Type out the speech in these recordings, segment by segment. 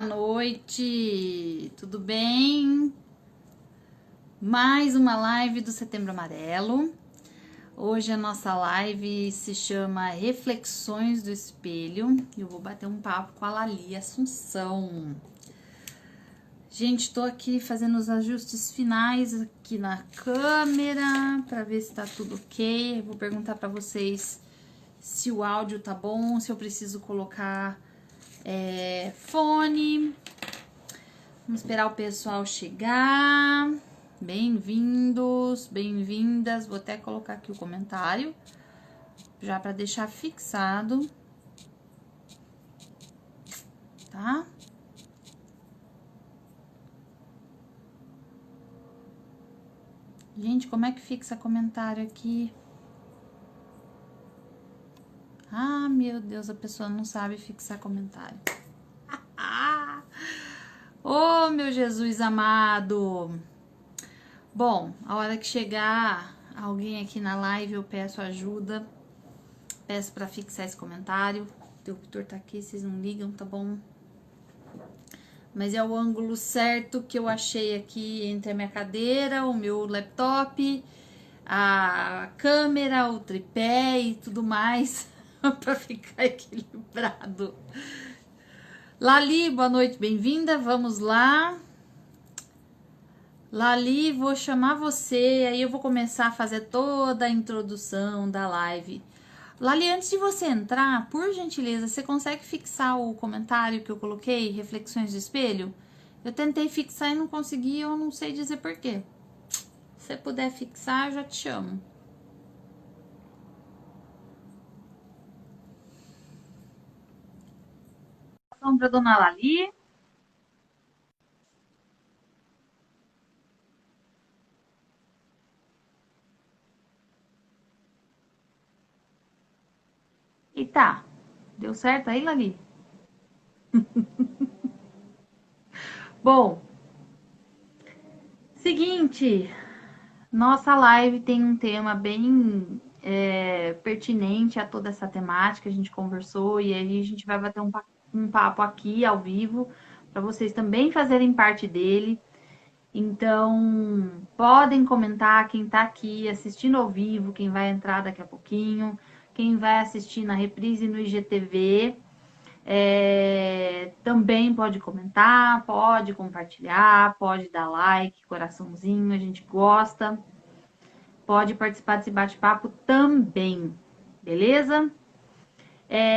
noite, tudo bem? Mais uma live do Setembro Amarelo. Hoje a nossa live se chama Reflexões do Espelho e eu vou bater um papo com a Lali Assunção. Gente, tô aqui fazendo os ajustes finais aqui na câmera para ver se tá tudo ok. Vou perguntar para vocês se o áudio tá bom, se eu preciso colocar fone. Vamos esperar o pessoal chegar. Bem-vindos, bem-vindas. Vou até colocar aqui o comentário, já para deixar fixado, tá? Gente, como é que fixa comentário aqui? Ah, meu Deus, a pessoa não sabe fixar comentário. Oh, meu Jesus amado! Bom, a hora que chegar alguém aqui na live, eu peço ajuda. Peço para fixar esse comentário. O interruptor tá aqui, vocês não ligam, tá bom? Mas é o ângulo certo que eu achei aqui entre a minha cadeira, o meu laptop, a câmera, o tripé e tudo mais para ficar equilibrado. Lali, boa noite, bem-vinda. Vamos lá. Lali, vou chamar você, aí eu vou começar a fazer toda a introdução da live. Lali, antes de você entrar, por gentileza, você consegue fixar o comentário que eu coloquei, Reflexões do Espelho? Eu tentei fixar e não consegui, eu não sei dizer por quê. Se você puder fixar, eu já te chamo. Vamos para dona Lali. E tá, deu certo aí, Lali? Bom, seguinte, nossa live tem um tema bem pertinente a toda essa temática, a gente conversou e aí a gente vai bater um papo aqui ao vivo para vocês também fazerem parte dele. Então, podem comentar quem está aqui assistindo ao vivo, quem vai entrar daqui a pouquinho, quem vai assistir na reprise no IGTV. Também pode comentar, pode compartilhar, pode dar like, coraçãozinho, a gente gosta. Pode participar desse bate-papo também, beleza?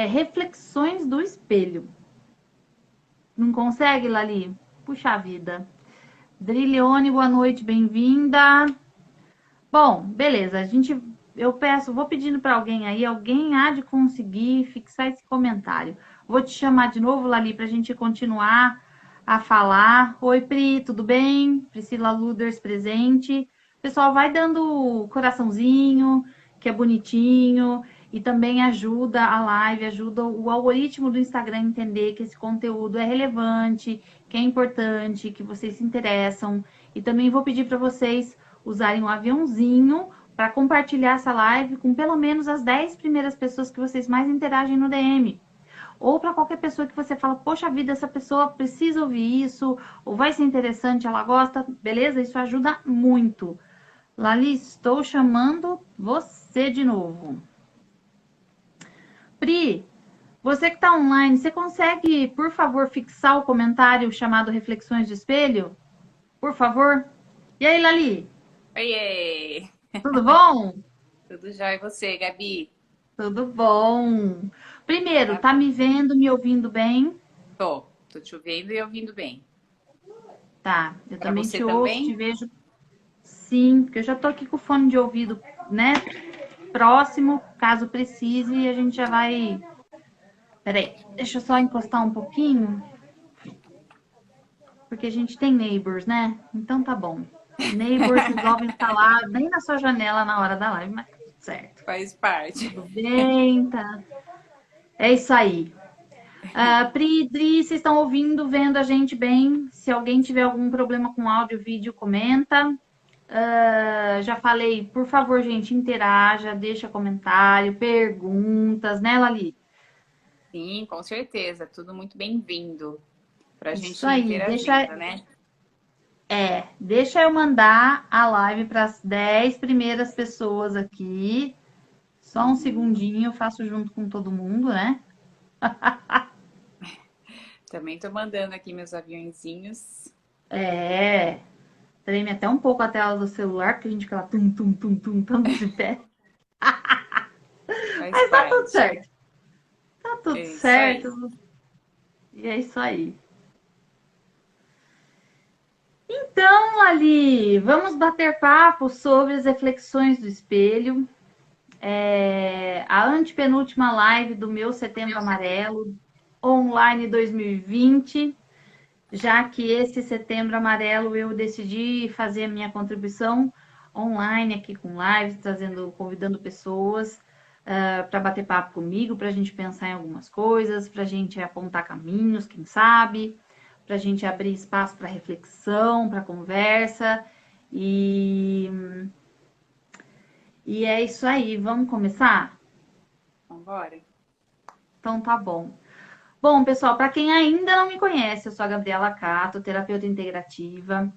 Reflexões do espelho. Não consegue, Lali? Puxa vida. Drilione, boa noite, bem-vinda. Bom, beleza, vou pedindo para alguém há de conseguir fixar esse comentário. Vou te chamar de novo, Lali, para a gente continuar a falar. Oi, Pri, tudo bem? Priscila Luders presente. Pessoal, vai dando coraçãozinho, que é bonitinho, e também ajuda a live, ajuda o algoritmo do Instagram a entender que esse conteúdo é relevante, que é importante, que vocês se interessam. E também vou pedir para vocês usarem um aviãozinho para compartilhar essa live com pelo menos as 10 primeiras pessoas que vocês mais interagem no DM. Ou para qualquer pessoa que você fala, poxa vida, essa pessoa precisa ouvir isso, ou vai ser interessante, ela gosta, beleza? Isso ajuda muito. Lali, estou chamando você de novo. Pri, você que está online, você consegue, por favor, fixar o comentário chamado Reflexões de Espelho? Por favor. E aí, Lali? Oiê! Tudo bom? Tudo jóia e você, Gabi? Tudo bom. Primeiro, tá Maravilha. me vendo, me ouvindo bem? Tô te ouvindo e ouvindo bem. Tá, eu Para também você te ouço, te também? vejo. Sim, porque eu já tô aqui com o fone de ouvido, né? Próximo, caso precise, e a gente já vai. Peraí, deixa eu só encostar um pouquinho, porque a gente tem neighbors, né? Então tá bom. Neighbors resolvem instalar bem na sua janela na hora da live, mas tá tudo certo. Faz parte. Tudo bem, tá? É isso aí. Pri, Dri, vocês estão ouvindo, vendo a gente bem? Se alguém tiver algum problema com áudio, vídeo, comenta. Já falei, por favor, gente, interaja, deixa comentário, perguntas, né, Lali? Sim, com certeza. Tudo muito bem-vindo. pra Isso gente ir aí, interagindo, né? deixa eu mandar a live para as 10 primeiras pessoas aqui. Só um Uhum. segundinho, eu faço junto com todo mundo, né? Também tô mandando aqui meus aviãozinhos. É, treme até um pouco a tela do celular, porque a gente fica lá tum, tum, tum, tum, tum, de pé. Faz Mas tá tudo parte. certo. Tá tudo É isso aí. certo. E é isso aí. Então, Ali, vamos bater papo sobre as reflexões do espelho. A antepenúltima live do meu Setembro Amarelo, online 2020, já que esse Setembro Amarelo eu decidi fazer a minha contribuição online aqui com lives, trazendo, convidando pessoas para bater papo comigo, para a gente pensar em algumas coisas, para a gente apontar caminhos, quem sabe, para a gente abrir espaço para reflexão, para conversa. E, e é isso aí, vamos começar? Vambora. Então tá bom. Bom, pessoal, para quem ainda não me conhece, eu sou a Gabriela Cato, terapeuta integrativa,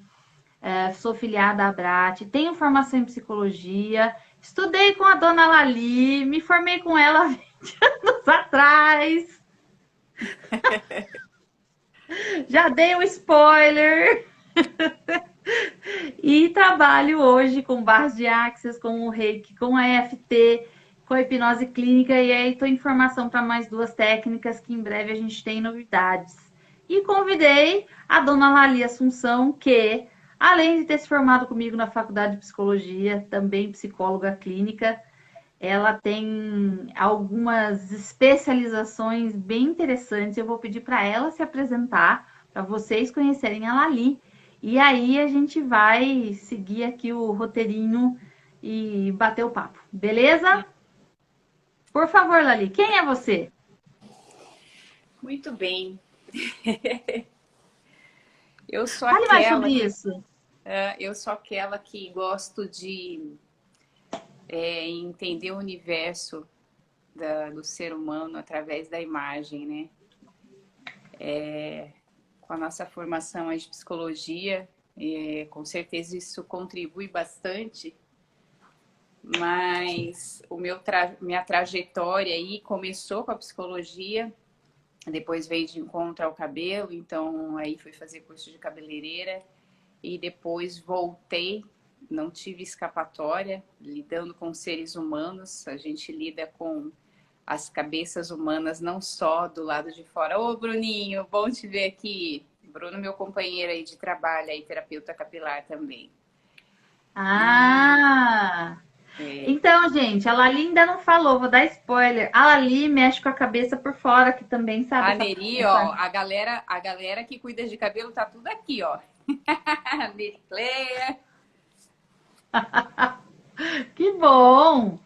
sou filiada à Abrat, tenho formação em psicologia, estudei com a dona Lali, me formei com ela 20 anos atrás, já dei um spoiler, e trabalho hoje com barras de axis, com o Reiki, com a EFT, com a hipnose clínica, e aí estou em formação para mais duas técnicas que em breve a gente tem novidades. E convidei a dona Lali Assunção, que, além de ter se formado comigo na faculdade de psicologia, também psicóloga clínica, ela tem algumas especializações bem interessantes. Eu vou pedir para ela se apresentar, para vocês conhecerem a Lali. E aí a gente vai seguir aqui o roteirinho e bater o papo. Beleza? Por favor, Lali, quem é você? Muito bem. Eu sou Fale mais aquela sobre que, isso. eu sou aquela que gosto de entender o universo do ser humano através da imagem, né? Com a nossa formação aí de psicologia, com certeza isso contribui bastante, mas minha trajetória aí começou com a psicologia, depois veio de encontro ao cabelo, então aí fui fazer curso de cabeleireira e depois voltei, não tive escapatória, lidando com seres humanos, a gente lida com as cabeças humanas, não só do lado de fora. Ô, Bruninho, bom te ver aqui. Bruno, meu companheiro aí de trabalho, aí, terapeuta capilar também. E Ah! é, Então, gente, a Lali ainda não falou, vou dar spoiler. A Lali mexe com a cabeça por fora, que também sabe a essa, Neri, ó, essa... a galera que cuida de cabelo tá tudo aqui, ó. Neri Cleia. Que bom!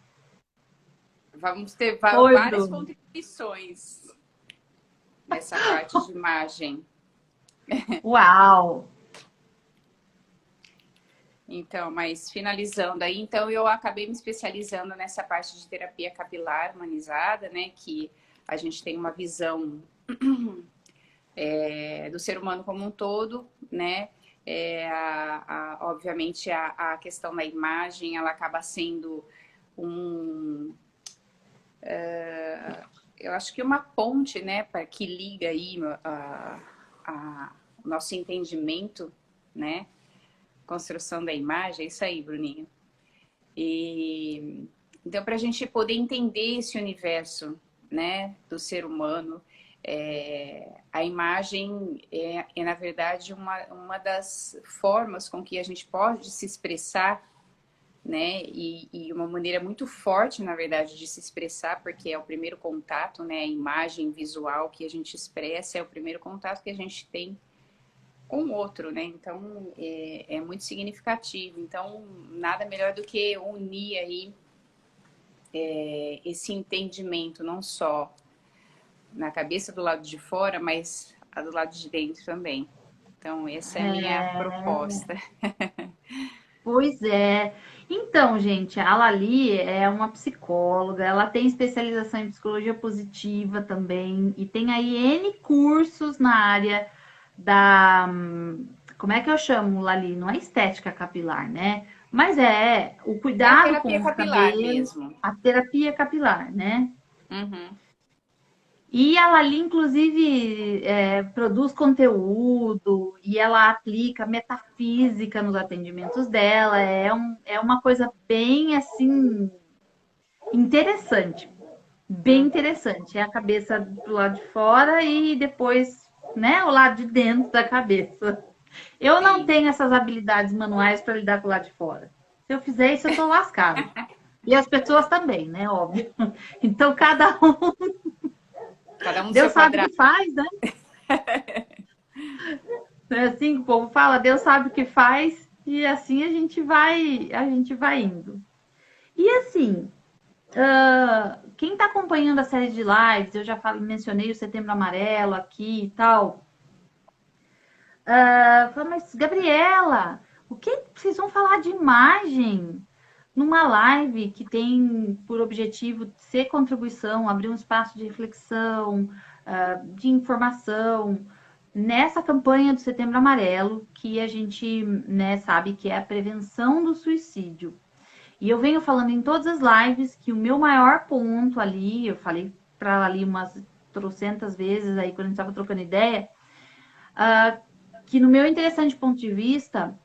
Vamos ter Oi, várias Bruno. contribuições nessa parte de imagem. Uau! Então, mas finalizando aí, então eu acabei me especializando nessa parte de terapia capilar humanizada, né? Que a gente tem uma visão do ser humano como um todo, né? Obviamente a questão da imagem, ela acaba sendo um, eu acho que uma ponte, né? Para que liga aí o nosso entendimento, né? Construção da imagem, é isso aí, Bruninho. E então, para a gente poder entender esse universo, né, do ser humano, a imagem na verdade, uma das formas com que a gente pode se expressar, né, e uma maneira muito forte, na verdade, de se expressar, porque é o primeiro contato, né, a imagem visual que a gente expressa, é o primeiro contato que a gente tem com o outro, né? Então, é muito significativo. Então, nada melhor do que unir aí esse entendimento, não só na cabeça do lado de fora, mas a do lado de dentro também. Então, essa é a minha proposta. Pois é. Então, gente, a Lali é uma psicóloga, ela tem especialização em psicologia positiva também, e tem aí N cursos na área da... Como é que eu chamo, Lali? Não é estética capilar, né? Mas é o É a cuidado terapia com os capilar cabelos, mesmo. a terapia capilar, né? Uhum. E a Lali, inclusive, produz conteúdo e ela aplica metafísica nos atendimentos dela. É uma coisa bem, assim, interessante. Bem Uhum. interessante. É a cabeça do lado de fora e depois, né, o lado de dentro da cabeça. Eu não Sim. tenho essas habilidades manuais para lidar com o lado de fora. Se eu fizer isso, eu tô lascado. E as pessoas também, né? Óbvio. Então, cada um, Cada um do seu Deus sabe o quadrado. que faz, né? É assim que o povo fala, Deus sabe o que faz, e assim a gente vai indo. E assim, quem está acompanhando a série de lives, eu já mencionei o Setembro Amarelo aqui e tal. Fala, mas Gabriela, o que vocês vão falar de imagem numa live que tem por objetivo ser contribuição, abrir um espaço de reflexão, de informação, nessa campanha do Setembro Amarelo, que a gente, né, sabe que é a prevenção do suicídio. E eu venho falando em todas as lives que o meu maior ponto ali, eu falei para ali umas trocentas vezes aí quando a gente estava trocando ideia, que no meu interessante ponto de vista,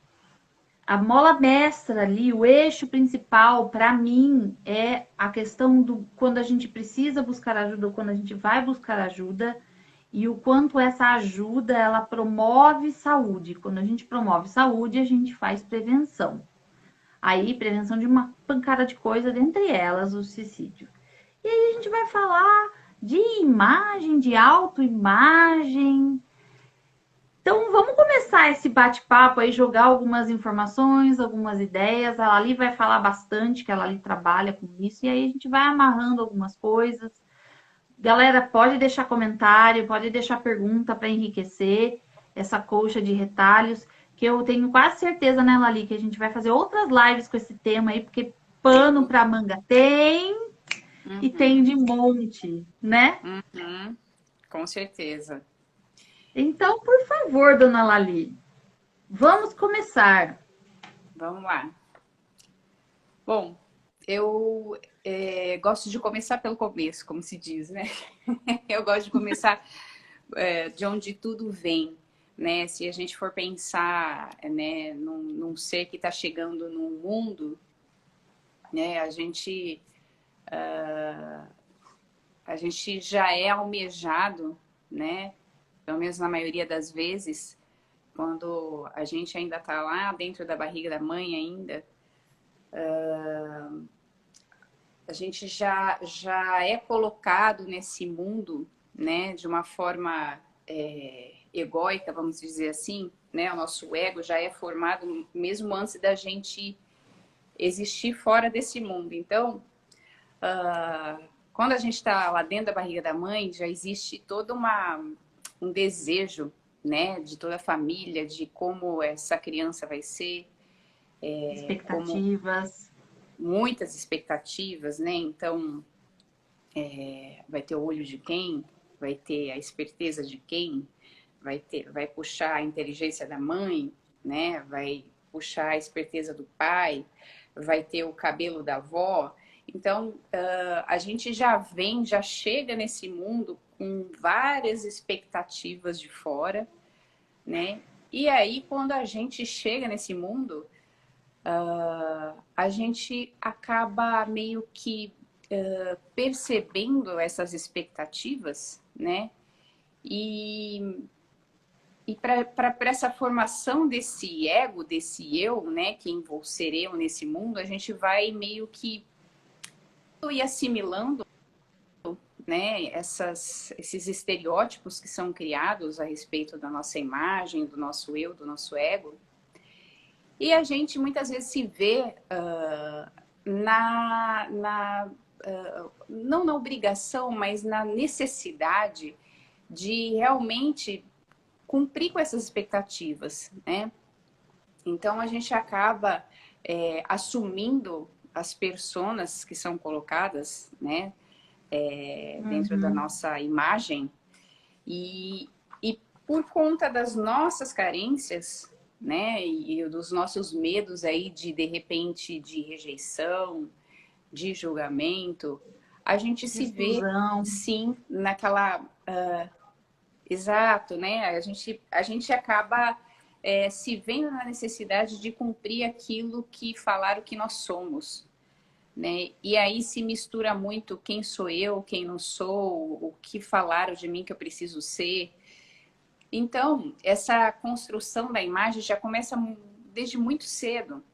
a mola mestra ali, o eixo principal para mim é a questão do quando a gente precisa buscar ajuda ou quando a gente vai buscar ajuda e o quanto essa ajuda ela promove saúde. Quando a gente promove saúde, a gente faz prevenção. Aí, prevenção de uma pancada de coisa, dentre elas o suicídio. E aí a gente vai falar de imagem, de autoimagem. Então, vamos começar esse bate-papo aí, jogar algumas informações, algumas ideias. A Lali vai falar bastante, que a Lali trabalha com isso, e aí a gente vai amarrando algumas coisas. Galera, pode deixar comentário, pode deixar pergunta para enriquecer essa colcha de retalhos, que eu tenho quase certeza, né, Lali, que a gente vai fazer outras lives com esse tema aí, porque pano para manga tem e tem Uhum. de monte, né? Uhum. Com certeza. Então, por favor, dona Lali, vamos começar. Vamos lá. Bom, eu gosto de começar pelo começo, como se diz, né? Eu gosto de começar de onde tudo vem, né? Se a gente for pensar, né, num ser que está chegando no mundo, né? A gente já é almejado, né? Pelo menos na maioria das vezes, quando a gente ainda está lá dentro da barriga da mãe ainda, a gente já é colocado nesse mundo, né, de uma forma egóica, vamos dizer assim, né? O nosso ego já é formado mesmo antes da gente existir fora desse mundo. Então, quando a gente está lá dentro da barriga da mãe, já existe todo um desejo, né, de toda a família, de como essa criança vai ser, como Expectativas. muitas expectativas, né? Então, vai ter o olho de quem, vai ter a esperteza de quem, vai puxar a inteligência da mãe, né? Vai puxar a esperteza do pai, vai ter o cabelo da avó. Então, a gente já chega nesse mundo com várias expectativas de fora, né? E aí, quando a gente chega nesse mundo, a gente acaba meio que percebendo essas expectativas, né? E, e para essa formação desse ego, desse eu, né? Quem vou ser eu nesse mundo, a gente vai meio que ir assimilando, né? Esses estereótipos que são criados a respeito da nossa imagem, do nosso eu, do nosso ego. E a gente muitas vezes se vê não na obrigação, mas na necessidade de realmente cumprir com essas expectativas, né? Então a gente acaba assumindo as personas que são colocadas, né, dentro da Uhum. nossa imagem e por conta das nossas carências, né, e dos nossos medos aí de repente, de rejeição, de julgamento, a gente De se vê, exclusão. sim, naquela... exato, né? A gente acaba se vendo na necessidade de cumprir aquilo que falaram que nós somos, né? E aí se mistura muito quem sou eu, quem não sou, o que falaram de mim que eu preciso ser. Então, essa construção da imagem já começa desde muito cedo,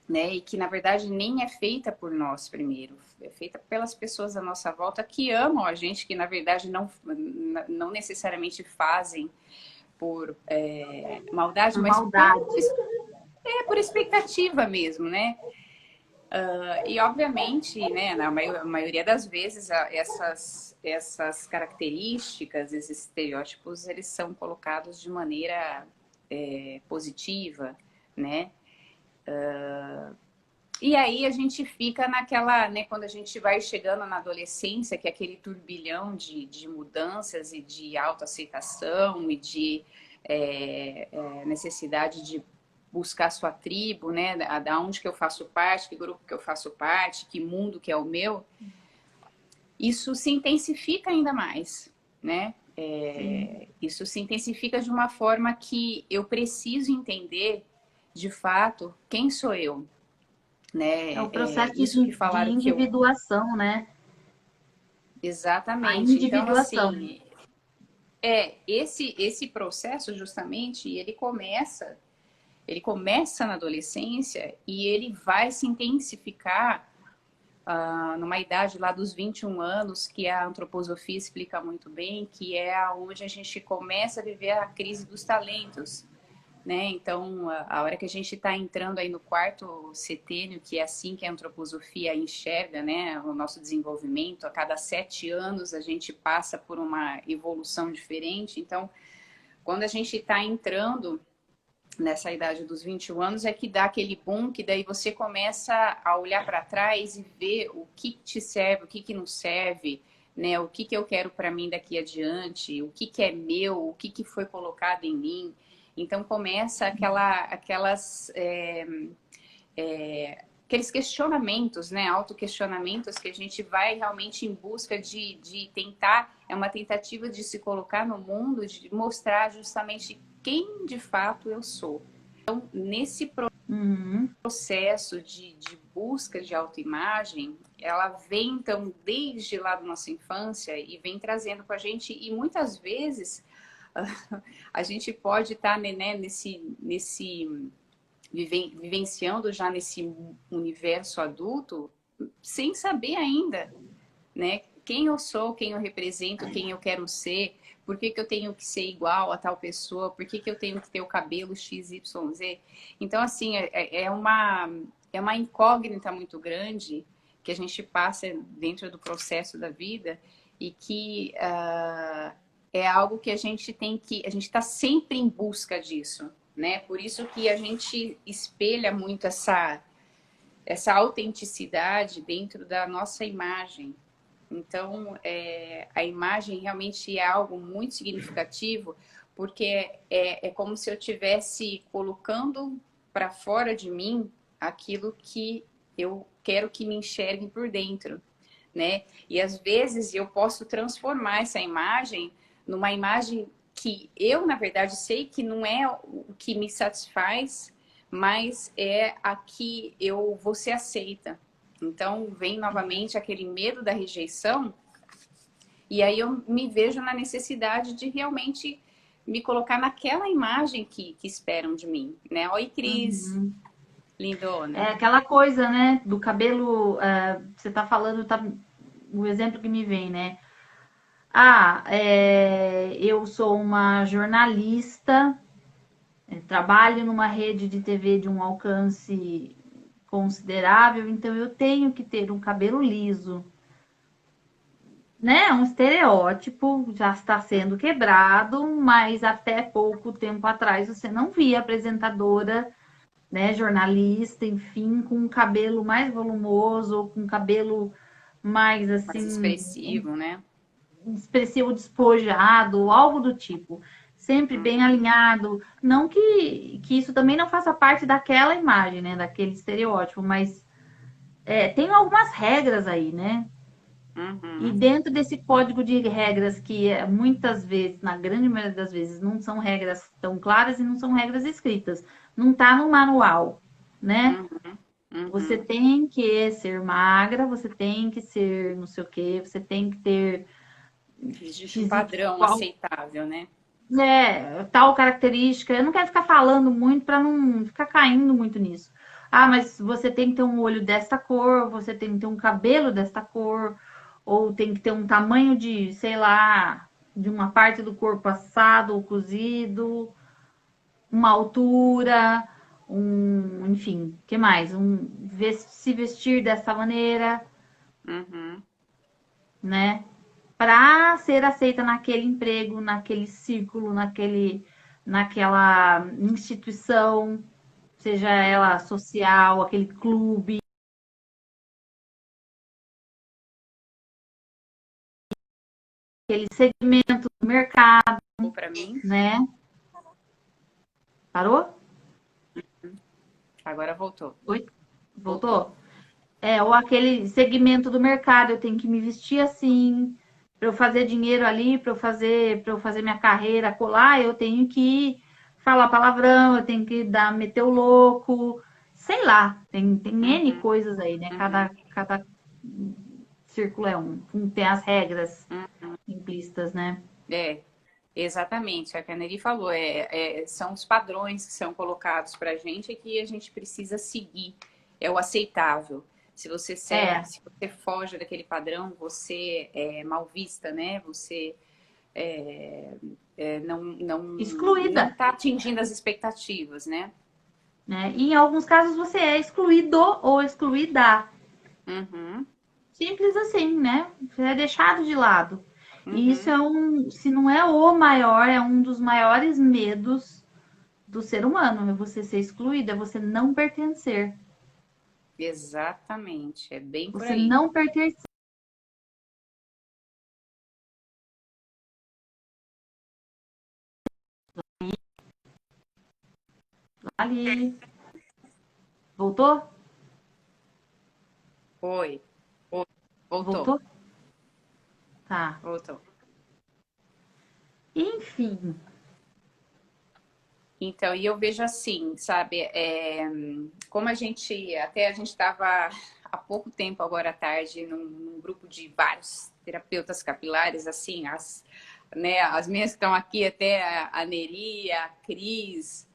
né? E que na verdade nem é feita por nós primeiro, é feita pelas pessoas à nossa volta que amam a gente, que na verdade não necessariamente fazem por maldade, Por mas maldade. por expectativa mesmo, né? E obviamente, né, na maioria das vezes, essas características, esses estereótipos, eles são colocados de maneira positiva, né? E aí a gente fica naquela, né, quando a gente vai chegando na adolescência, que é aquele turbilhão de mudanças e de autoaceitação e de necessidade de buscar sua tribo, né, da onde que eu faço parte, que grupo que eu faço parte, que mundo que é o meu, isso se intensifica ainda mais, né? Isso se intensifica de uma forma que eu preciso entender, de fato, quem sou eu, É né? o processo Isso que de falaram que eu... individuação, né? A Exatamente. Então, individuação. assim, esse processo justamente, ele começa na adolescência e ele vai se intensificar numa idade lá dos 21 anos, que a antroposofia explica muito bem, que é onde a gente começa a viver a crise dos talentos, né? Então, a hora que a gente está entrando aí no quarto setênio, que é assim que a antroposofia enxerga, né, o nosso desenvolvimento, a cada 7 anos a gente passa por uma evolução diferente. Então, quando a gente está entrando nessa idade dos 21 anos, é que dá aquele boom, que daí você começa a olhar para trás e ver o que te serve, o que não serve, né? O que eu quero para mim daqui adiante, o que é meu, o que foi colocado em mim. Então começa aqueles questionamentos, né? Autoquestionamentos que a gente vai realmente em busca de tentar, é uma tentativa de se colocar no mundo, de mostrar justamente quem de fato eu sou. Então, nesse Uhum. processo de busca de autoimagem, ela vem, então, desde lá da nossa infância e vem trazendo com a gente, e muitas vezes a gente pode estar, né, vivenciando já nesse universo adulto, sem saber ainda, né, quem eu sou, quem eu represento, quem eu quero ser, por que eu tenho que ser igual a tal pessoa, por que eu tenho que ter o cabelo XYZ. Então, assim, é uma incógnita muito grande que a gente passa dentro do processo da vida e que é algo que a gente está sempre em busca disso, né? Por isso que a gente espelha muito essa autenticidade dentro da nossa imagem. Então, a imagem realmente é algo muito significativo, porque é como se eu estivesse colocando para fora de mim aquilo que eu quero que me enxergue por dentro, né? E às vezes eu posso transformar essa imagem numa imagem que eu, na verdade, sei que não é o que me satisfaz, mas é a que vou ser aceita. Então, vem novamente aquele medo da rejeição, e aí eu me vejo na necessidade de realmente me colocar naquela imagem que esperam de mim, né? Oi, Cris, Uhum. É lindona. aquela coisa, né, do cabelo, você tá falando, o exemplo que me vem, né? Eu sou uma jornalista, trabalho numa rede de TV de um alcance considerável, então eu tenho que ter um cabelo liso, né? Um estereótipo já está sendo quebrado, mas até pouco tempo atrás você não via apresentadora, né, jornalista, enfim, com um cabelo mais volumoso, com cabelo mais Mais assim expressivo, né? expressivo, despojado, algo do tipo. sempre bem alinhado. Não que isso também não faça parte daquela imagem, né? Daquele estereótipo, mas tem algumas regras aí, né? E Uhum. dentro desse código de regras, que muitas vezes, na grande maioria das vezes, não são regras tão claras e não são regras escritas. Não tá no manual, né? Uhum. Você Uhum. tem que ser magra, você tem que ser não sei o quê, você tem que ter Existe um X, padrão qual, aceitável, né? tal característica. Eu não quero ficar falando muito para não ficar caindo muito nisso. Ah, mas você tem que ter um olho desta cor, você tem que ter um cabelo desta cor, ou tem que ter um tamanho de, sei lá, de uma parte do corpo assado ou cozido, uma altura, enfim, que mais? Se vestir dessa maneira, Uhum. né? Para ser aceita naquele emprego, naquele círculo, naquela instituição, seja ela social, aquele clube, aquele segmento do mercado, Ou para mim, né? Parou? agora voltou. Oi? Voltou. Voltou? Ou aquele segmento do mercado, eu tenho que me vestir assim, para eu fazer dinheiro ali, para eu fazer minha carreira colar, eu tenho que falar palavrão, eu tenho que meter o louco, sei lá, tem N Uhum. coisas aí, né? Uhum. Cada círculo é tem as regras Uhum. implícitas, né? É, exatamente. A Caneri falou, são os padrões que são colocados para a gente e que a gente precisa seguir. É o aceitável. Se você segue, É, se você foge daquele padrão, você é mal vista, né? Você não excluída, está atingindo as expectativas, né? né? E em alguns casos você é excluído ou excluída. Uhum, Simples assim, né? Você é deixado de lado. E isso uhum, é se não é o maior, é um dos maiores medos do ser humano, é você ser excluído, é você não pertencer. exatamente. É bem por Você aí. não pertencer ali. Voltou? Oi, voltou, Voltou? Tá. voltou. Enfim, Então, e eu vejo assim, sabe, como até a gente estava há pouco tempo, agora à tarde, num grupo de vários terapeutas capilares, assim, as minhas que estão aqui, até a Neri, a Cris,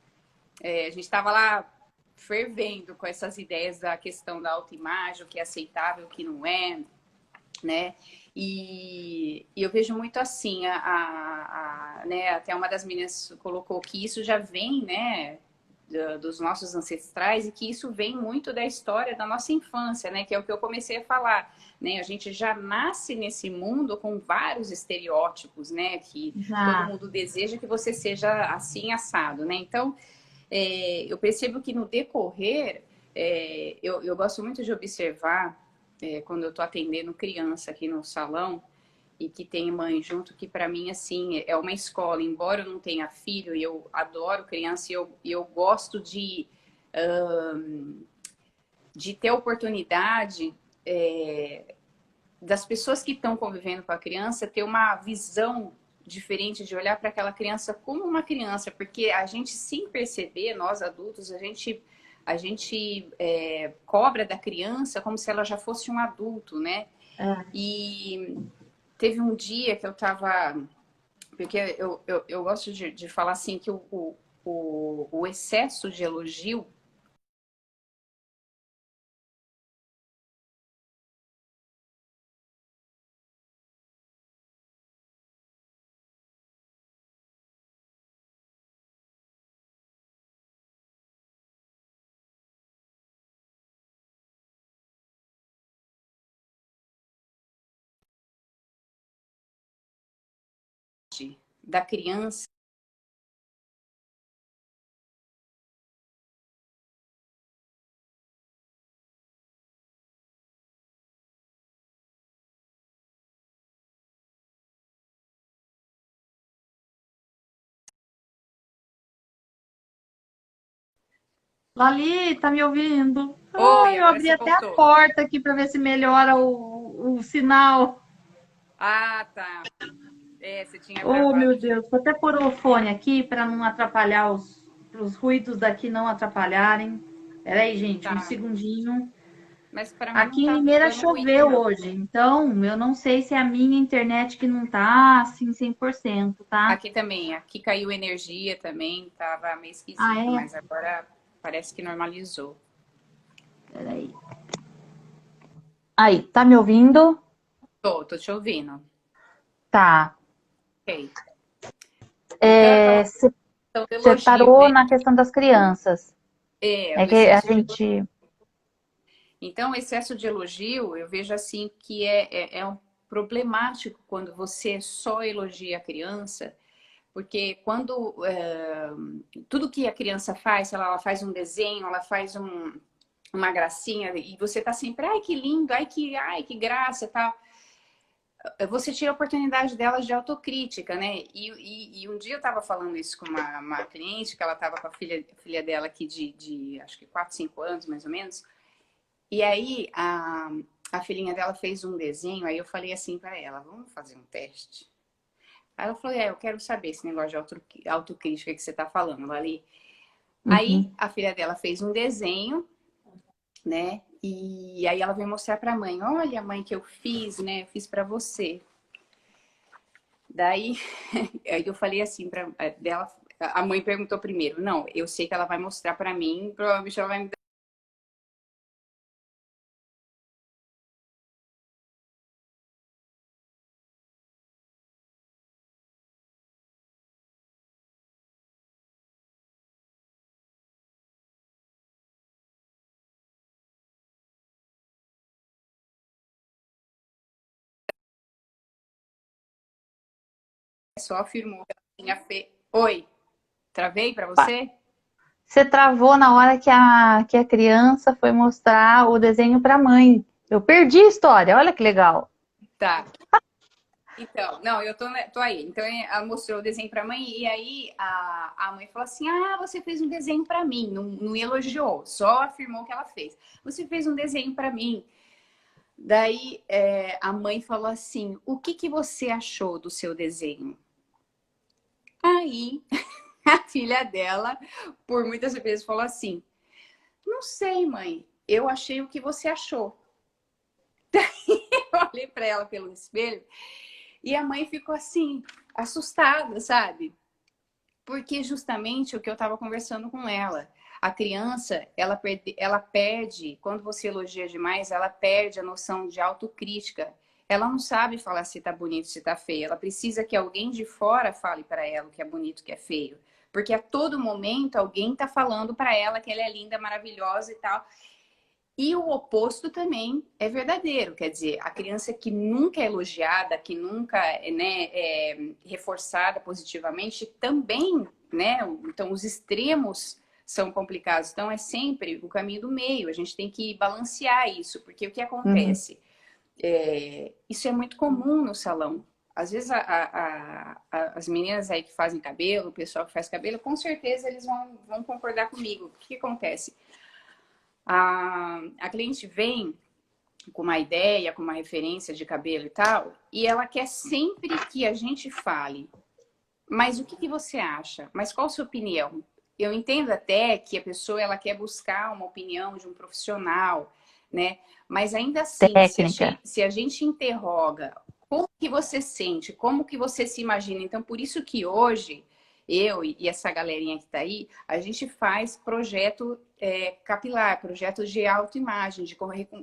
a gente estava lá fervendo com essas ideias da questão da autoimagem, o que é aceitável, o que não é, né? E eu vejo muito assim, né, até uma das meninas colocou que isso já vem, né, dos nossos ancestrais e que isso vem muito da história da nossa infância, né, que é o que eu comecei a falar, né, a gente já nasce nesse mundo com vários estereótipos, né, que todo já. mundo deseja que você seja assim assado, né, então eu percebo que no decorrer, eu gosto muito de observar quando eu estou atendendo criança aqui no salão e que tem mãe junto, que para mim, assim, é uma escola. Embora eu não tenha filho, e eu adoro criança e eu gosto de ter a oportunidade das pessoas que estão convivendo com a criança ter uma visão diferente de olhar para aquela criança como uma criança, porque a gente, sem perceber, nós adultos, a gente cobra da criança como se ela já fosse um adulto, né? É. E teve um dia que eu tava. Porque eu gosto de falar assim que o excesso de elogio da criança Lali, tá me ouvindo? Oi, Ai, eu agora abri você até a voltou. porta aqui para ver se melhora o sinal. Ah, tá. É, você tinha Oh, travado meu de novo. Deus, vou até pôr o fone aqui para não atrapalhar os ruídos daqui não atrapalharem. Peraí, gente, um Tá. segundinho. Mas para mim não Aqui em tá Limeira dando ruído, choveu não. hoje, então eu não sei se é a minha internet que não tá assim 100%, tá? Aqui também, aqui caiu energia também, tava meio Ah, esquisito, é? mas agora parece que normalizou. Peraí. Aí, tá me ouvindo? Tô te ouvindo. Tá. Ok. Então eu É, tava você falando do elogio, parou né? na questão das crianças. É Do que a excesso de gente. Então, o excesso de elogio, eu vejo assim que é um problemático quando você só elogia a criança, porque quando tudo que a criança faz, sei lá, ela faz um desenho, ela faz uma gracinha, e você tá sempre, ai que lindo, ai que graça, tal. Você tira a oportunidade delas de autocrítica, né? E um dia eu estava falando isso com uma cliente, que ela estava com a filha dela aqui de acho que 4, 5 anos, mais ou menos. E aí a filhinha dela fez um desenho, aí eu falei assim para ela, vamos fazer um teste? Aí ela falou, eu quero saber esse negócio de autocrítica que você tá falando, Lali. Aí Uhum. a filha dela fez um desenho, né? E aí ela veio mostrar para a mãe, olha, mãe, que eu fiz, né? Eu fiz para você. Daí aí eu falei assim para dela, a mãe perguntou primeiro, não, eu sei que ela vai mostrar para mim, provavelmente ela vai me só afirmou que ela tinha feito. Oi, travei para você? Você travou na hora que a criança foi mostrar o desenho para a mãe. Eu perdi a história, olha que legal. Tá. Então, não, eu tô aí. Então, ela mostrou o desenho pra mãe e aí a mãe falou assim: Ah, você fez um desenho pra mim. Não, não elogiou, só afirmou que ela fez. Você fez um desenho pra mim. Daí a mãe falou assim: O que que você achou do seu desenho? Aí a filha dela, por muitas vezes, falou assim: Não sei, mãe. Eu achei o que você achou. Eu olhei pra ela pelo espelho e a mãe ficou assim, assustada, sabe? Porque justamente o que eu estava conversando com ela. A criança, ela perde, quando você elogia demais, ela perde a noção de autocrítica. Ela não sabe falar se tá bonito, se tá feio. Ela precisa que alguém de fora fale para ela o que é bonito, o que é feio. Porque a todo momento alguém tá falando para ela que ela é linda, maravilhosa e tal. E o oposto também é verdadeiro, quer dizer, a criança que nunca é elogiada, que nunca é reforçada positivamente, também, né? Então, os extremos são complicados. Então, é sempre o caminho do meio. A gente tem que balancear isso, porque o que Uhum. acontece? Isso é muito comum no salão. Às vezes, as meninas aí que fazem cabelo, o pessoal que faz cabelo, com certeza eles vão concordar comigo. O que acontece? A cliente vem com uma ideia, com uma referência de cabelo e tal, e ela quer sempre que a gente fale. Mas o que, que você acha? Mas qual a sua opinião? Eu entendo até que a pessoa ela quer buscar uma opinião de um profissional, né? Mas ainda assim, Técnica. se a gente interroga como que você sente, como que você se imagina. Então, por isso que hoje eu e essa galerinha que está aí, a gente faz projeto capilar, projetos de autoimagem,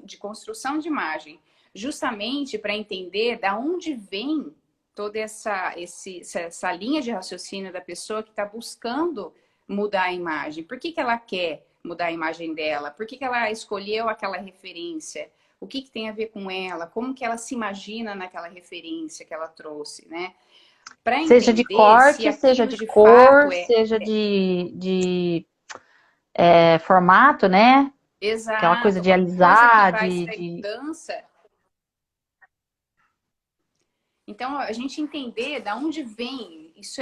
de construção de imagem, justamente para entender da onde vem toda essa linha de raciocínio da pessoa que está buscando mudar a imagem. Por que, que ela quer mudar a imagem dela? Por que, que ela escolheu aquela referência? O que, que tem a ver com ela? Como que ela se imagina naquela referência que ela trouxe, né? Para Seja de entender se corte, seja aquilo de de cor, fato seja de formato, né? Aquela coisa exato, de uma coisa que alisar, vai ser mudança. Então, a gente entender da onde vem. isso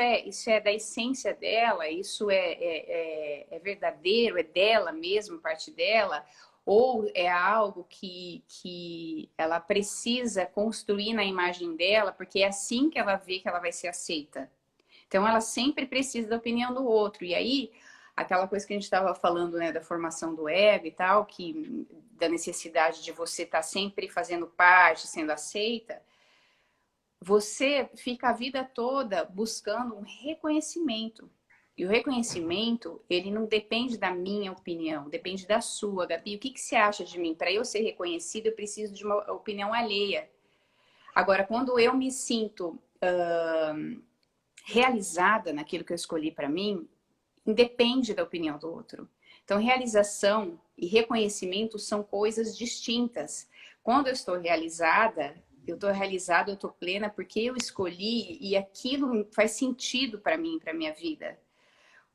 é da essência dela, isso é verdadeiro, é dela mesmo, parte dela, ou é algo que ela precisa construir na imagem dela, porque é assim que ela vê que ela vai ser aceita. Então, ela sempre precisa da opinião do outro. E aí, aquela coisa que a gente estava falando, né, da formação do ego e tal, da necessidade de você estar sempre fazendo parte, sendo aceita, você fica a vida toda buscando um reconhecimento. E o reconhecimento, ele não depende da minha opinião, depende da sua, Gabi. O que você acha de mim? Para eu ser reconhecida, eu preciso de uma opinião alheia. Agora, quando eu me sinto realizada naquilo que eu escolhi para mim, independe da opinião do outro. Então, realização e reconhecimento são coisas distintas. Quando eu estou realizada, eu estou plena porque eu escolhi e aquilo faz sentido para mim, para minha vida.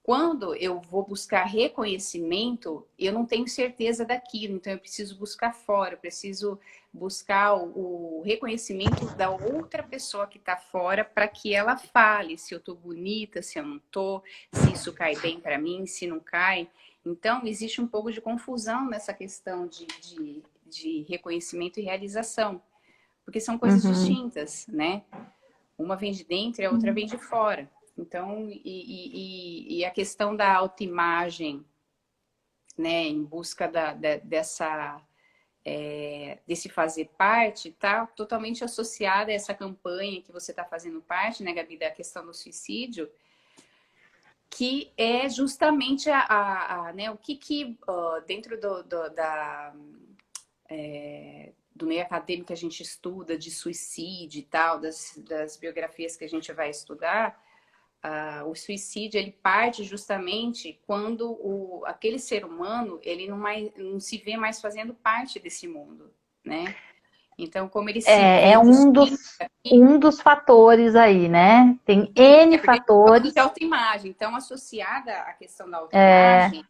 Quando eu vou buscar reconhecimento, eu não tenho certeza daquilo, então eu preciso buscar fora, eu preciso buscar o reconhecimento da outra pessoa que está fora para que ela fale se eu estou bonita, se eu não estou, se isso cai bem para mim, se não cai. Então, existe um pouco de confusão nessa questão de reconhecimento e realização, porque são coisas distintas, né? Uma vem de dentro e a outra vem de fora. Então, e a questão da autoimagem, né, em busca desse fazer parte, tá totalmente associada a essa campanha que você está fazendo parte, né, Gabi, da questão do suicídio, que é justamente né, o que dentro do meio acadêmico que a gente estuda de suicídio e tal, das biografias que a gente vai estudar, o suicídio, ele parte justamente quando aquele ser humano, ele não se vê mais fazendo parte desse mundo, né? Então, como ele se vê É um dos fatores aí, né? Tem N fatores. De autoimagem. Então, associada à questão da autoimagem,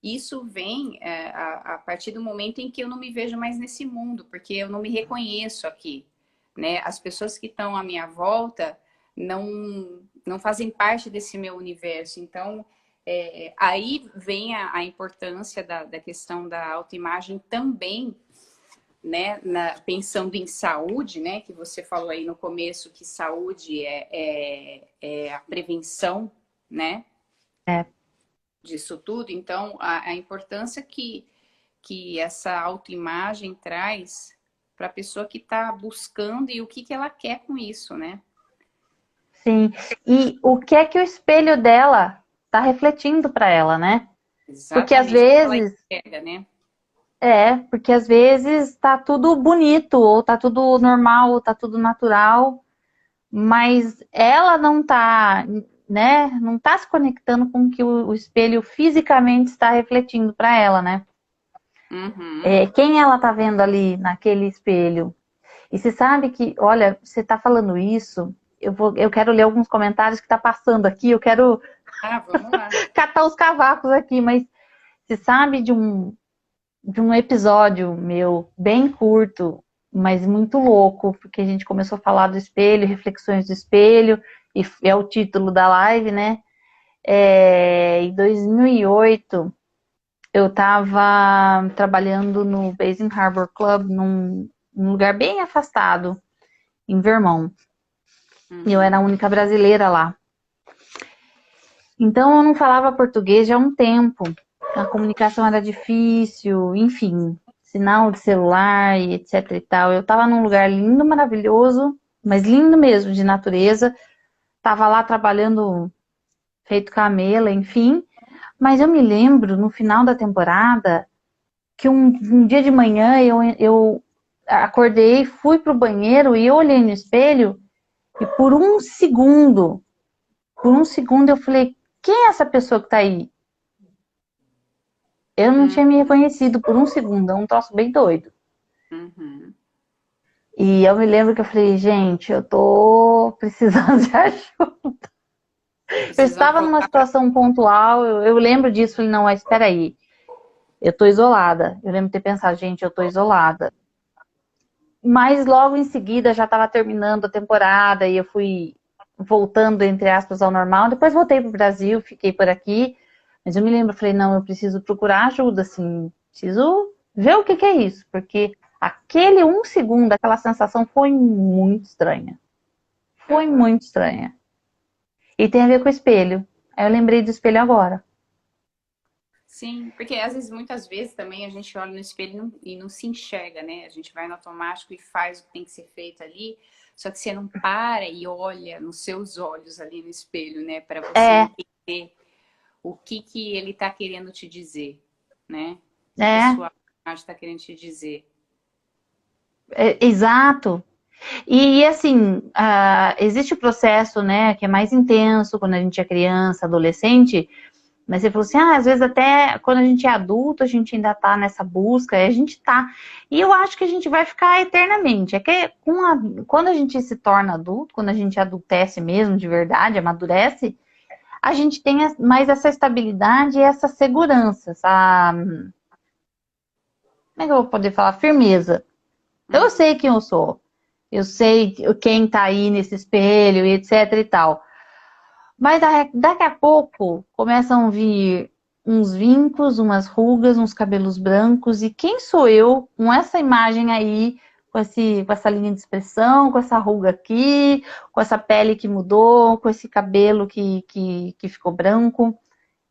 isso vem a partir do momento em que eu não me vejo mais nesse mundo, porque eu não me reconheço aqui, né? As pessoas que estão à minha volta não fazem parte desse meu universo. Então, aí vem a importância da questão da autoimagem também, né? Pensando em saúde, né? Que você falou aí no começo que saúde é a prevenção, né? Disso tudo. Então, a importância que essa autoimagem traz para a pessoa que está buscando e o que ela quer com isso, né? Sim. E o que é que o espelho dela está refletindo para ela, né? Exatamente. Porque às vezes... Enxerga, né? Porque às vezes tá tudo bonito, ou tá tudo normal, ou tá tudo natural, mas ela não tá, né? Não tá se conectando com o que o espelho fisicamente está refletindo para ela, né? Quem ela tá vendo ali naquele espelho? E você sabe que, olha, você tá falando isso, eu quero ler alguns comentários que tá passando aqui, eu quero vamos lá. catar os cavacos aqui, mas você sabe de um episódio meu bem curto, mas muito louco, porque a gente começou a falar do espelho, reflexões do espelho, e é o título da live, né? Em 2008, eu estava trabalhando no Basin Harbor Club, num lugar bem afastado, em Vermont. E eu era a única brasileira lá. Então, eu não falava português já há um tempo. A comunicação era difícil, enfim, sinal de celular e etc e tal. Eu estava num lugar lindo, maravilhoso, mas lindo mesmo, de natureza. Tava lá trabalhando feito camela, enfim. Mas eu me lembro, no final da temporada, que um dia de manhã eu acordei, fui pro banheiro e eu olhei no espelho e por um segundo eu falei, quem é essa pessoa que tá aí? Eu não tinha me reconhecido por um segundo, é um troço bem doido. E eu me lembro que eu falei, gente, eu tô precisando de ajuda. Eu estava numa situação pontual, eu lembro disso, falei, não, mas espera aí, eu tô isolada. Eu lembro de ter pensado, gente, eu tô isolada. Mas logo em seguida já estava terminando a temporada e eu fui voltando, entre aspas, ao normal. Depois voltei pro Brasil, fiquei por aqui. Mas eu me lembro, falei, não, eu preciso procurar ajuda, assim, preciso ver o que que é isso. Porque aquele 1 segundo, aquela sensação foi muito estranha. Foi Aham. muito estranha. E tem a ver com o espelho. Aí eu lembrei do espelho agora. Sim, porque às vezes, muitas vezes também a gente olha no espelho e não se enxerga, né? A gente vai no automático e faz o que tem que ser feito ali, só que você não para e olha nos seus olhos ali no espelho, né? Para você É, entender o que que ele está querendo te dizer, né? O que a é, sua imagem está querendo te dizer. exato. E assim, existe o processo, né, que é mais intenso quando a gente é criança, adolescente, mas você falou assim, às vezes até quando a gente é adulto, a gente ainda tá nessa busca, e a gente tá. E eu acho que a gente vai ficar eternamente. É que quando a gente se torna adulto, quando a gente adultece mesmo, de verdade, amadurece, a gente tem mais essa estabilidade e essa segurança, essa, como é que eu vou poder falar? Firmeza. Então eu Uhum. sei quem eu sou. Eu sei quem tá aí nesse espelho e etc e tal. Mas daqui a pouco começam a vir uns vincos, umas rugas, uns cabelos brancos. E quem sou eu com essa imagem aí, com essa linha de expressão, com essa ruga aqui, com essa pele que mudou, com esse cabelo que ficou branco?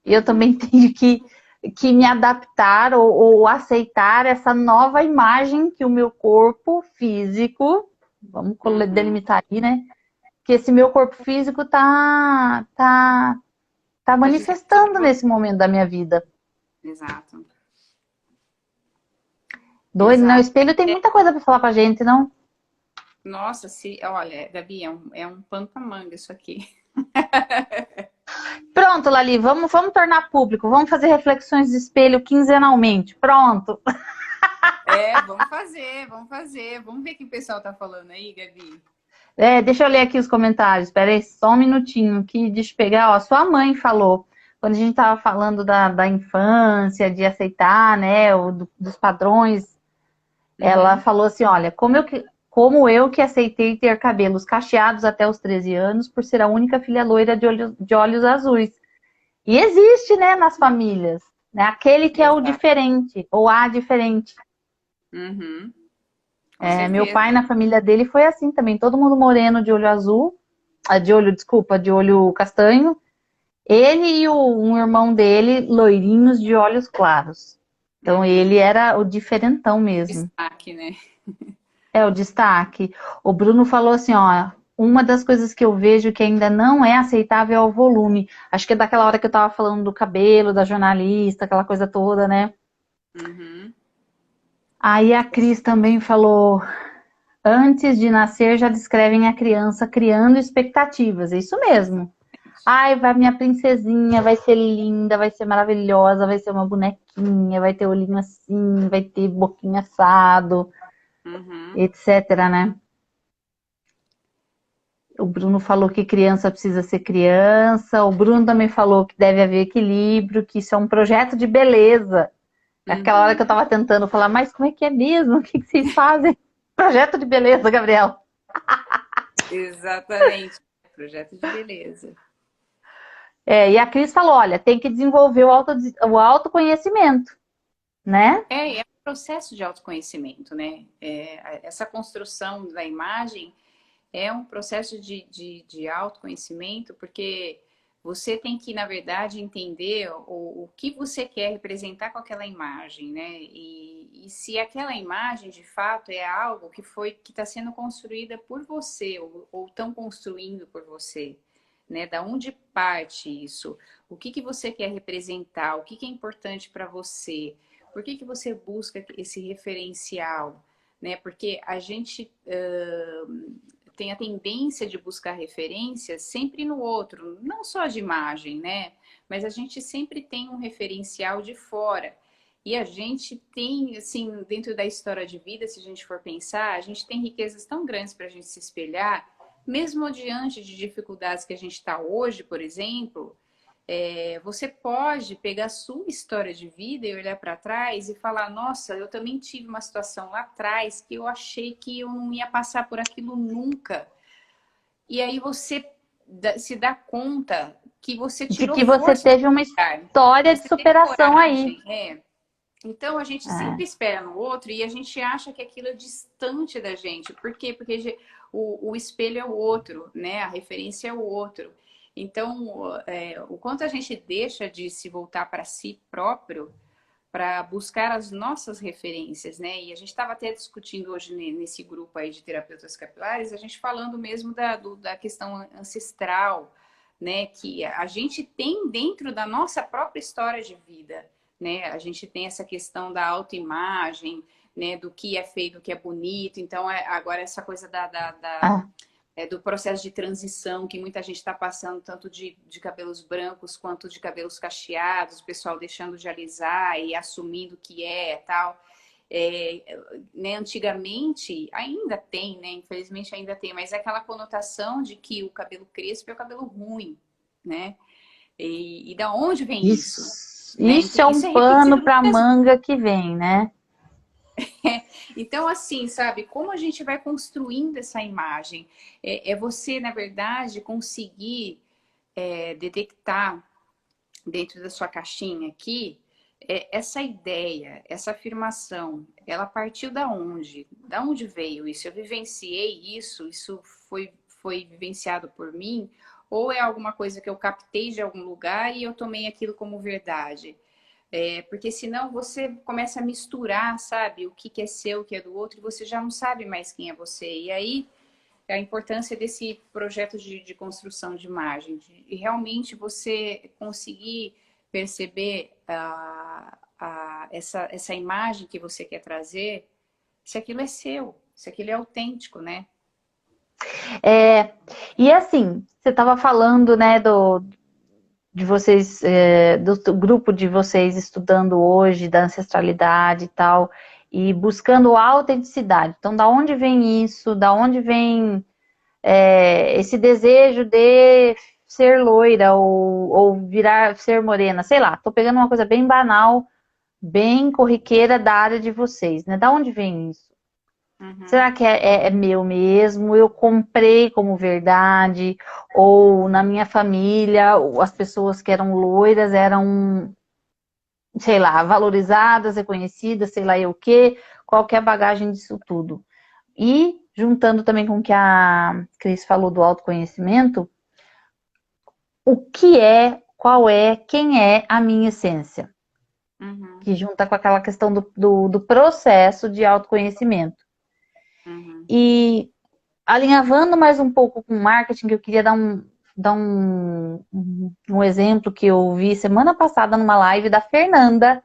E eu Uhum. também tenho que me adaptar ou aceitar essa nova imagem que o meu corpo físico, vamos Uhum. delimitar aí, né? Que esse meu corpo físico tá Tá dizendo sobre manifestando você. nesse momento da minha vida. Exato. Doido, né? O Exato. espelho tem muita coisa para falar pra gente, não? Nossa, se, olha, Gabi, é um pano pra manga isso aqui. Pronto, Lali, vamos tornar público, vamos fazer reflexões de espelho quinzenalmente. Pronto. É, vamos fazer, vamos fazer. Vamos ver o que o pessoal tá falando aí, Gabi. Deixa eu ler aqui os comentários. Espera aí, só um minutinho. Que deixa eu pegar. Ó, sua mãe falou, quando a gente estava falando da infância, de aceitar, né, dos padrões, ela Uhum. falou assim: olha, como eu que aceitei ter cabelos cacheados até os 13 anos, por ser a única filha loira de olhos azuis. E existe, né, nas famílias, né, aquele que é o Exato. diferente, ou a diferente. Uhum. Com Meu certeza. pai, na família dele, foi assim também. Todo mundo moreno de olho azul, desculpa, de olho castanho. Ele e um irmão dele, loirinhos de olhos claros. Então Uhum. ele era o diferentão mesmo. Destaque, né? É o destaque. O Bruno falou assim, ó, uma das coisas que eu vejo que ainda não é aceitável é o volume. Acho que é daquela hora que eu tava falando do cabelo, da jornalista, aquela coisa toda, né? Uhum. Aí a Cris também falou, antes de nascer já descrevem a criança criando expectativas. É isso mesmo. Exatamente. Ai, vai minha princesinha, vai ser linda, vai ser maravilhosa, vai ser uma bonequinha, vai ter olhinho assim, vai ter boquinha assado, Uhum. etc, né? O Bruno falou que criança precisa ser criança. O Bruno também falou que deve haver equilíbrio, que isso é um projeto de beleza. Aquela hora que eu Uhum. tava tentando falar, mas como é que é mesmo? O que que vocês fazem? Projeto de beleza, Gabriel. Exatamente. Projeto de beleza. E a Cris falou, olha, tem que desenvolver o autoconhecimento, né? É um processo de autoconhecimento, né? Essa construção da imagem é um processo de autoconhecimento, porque você tem que, na verdade, entender o que você quer representar com aquela imagem, né? E se aquela imagem, de fato, é algo que está sendo construída por você, ou estão construindo por você, né? Da onde parte isso? O que você quer representar? O que é importante para você? Por que você busca esse referencial? Né? Porque a gente tem a tendência de buscar referências sempre no outro, não só de imagem, né? Mas a gente sempre tem um referencial de fora. E a gente tem, assim, dentro da história de vida, se a gente for pensar, a gente tem riquezas tão grandes para a gente se espelhar, mesmo diante de dificuldades que a gente está hoje, por exemplo, você pode pegar a sua história de vida e olhar para trás e falar: nossa, eu também tive uma situação lá atrás que eu achei que eu não ia passar por aquilo nunca. E aí você se dá conta que você De tirou que você força teve do uma lugar. história de Você teve superação aí. coragem. Então, a gente É. sempre espera no outro e a gente acha que aquilo é distante da gente. Por quê? Porque o espelho é o outro, né? A referência é o outro. Então, o quanto a gente deixa de se voltar para si próprio para buscar as nossas referências, né? E a gente estava até discutindo hoje nesse grupo aí de terapeutas capilares, a gente falando mesmo da questão ancestral, né? Que a gente tem dentro da nossa própria história de vida, né? A gente tem essa questão da autoimagem, né? Do que é feio, do que é bonito. Então, agora essa coisa Ah, do processo de transição que muita gente está passando, tanto de cabelos brancos quanto de cabelos cacheados, o pessoal deixando de alisar e assumindo que tal. Né, antigamente, ainda tem, né? Infelizmente ainda tem, mas é aquela conotação de que o cabelo crespo é o cabelo ruim, né? E da onde vem isso? Né? isso é um Isso é pano repetido para muitas. manga que vem, né? Então, assim, sabe, como a gente vai construindo essa imagem? É você, na verdade, conseguir detectar dentro da sua caixinha aqui essa ideia, essa afirmação, ela partiu da onde? Da onde veio isso? Eu vivenciei isso? Isso foi vivenciado por mim? Ou é alguma coisa que eu captei de algum lugar e eu tomei aquilo como verdade? Porque senão você começa a misturar, sabe? O que é seu, o que é do outro, e você já não sabe mais quem é você. E aí a importância desse projeto de construção de imagem, de realmente você conseguir perceber essa imagem que você quer trazer, se aquilo é seu, se aquilo é autêntico, né? E assim, você estava falando, né, de vocês, do grupo de vocês estudando hoje, da ancestralidade e tal, e buscando a autenticidade. Então, da onde vem isso? Da onde vem esse desejo de ser loira ou virar, ser morena? Sei lá, tô pegando uma coisa bem banal, bem corriqueira da área de vocês, né? Da onde vem isso? Uhum, Será que é meu mesmo? Eu comprei como verdade? Ou na minha família, as pessoas que eram loiras eram, sei lá, valorizadas, reconhecidas, sei lá eu o quê? Qual que é a bagagem disso tudo? E, juntando também com o que a Cris falou do autoconhecimento, o que é, qual é, quem é a minha essência? uhum, Que junta com aquela questão do processo de autoconhecimento. uhum, E alinhavando mais um pouco com marketing, que eu queria dar um exemplo que eu vi semana passada numa live da Fernanda,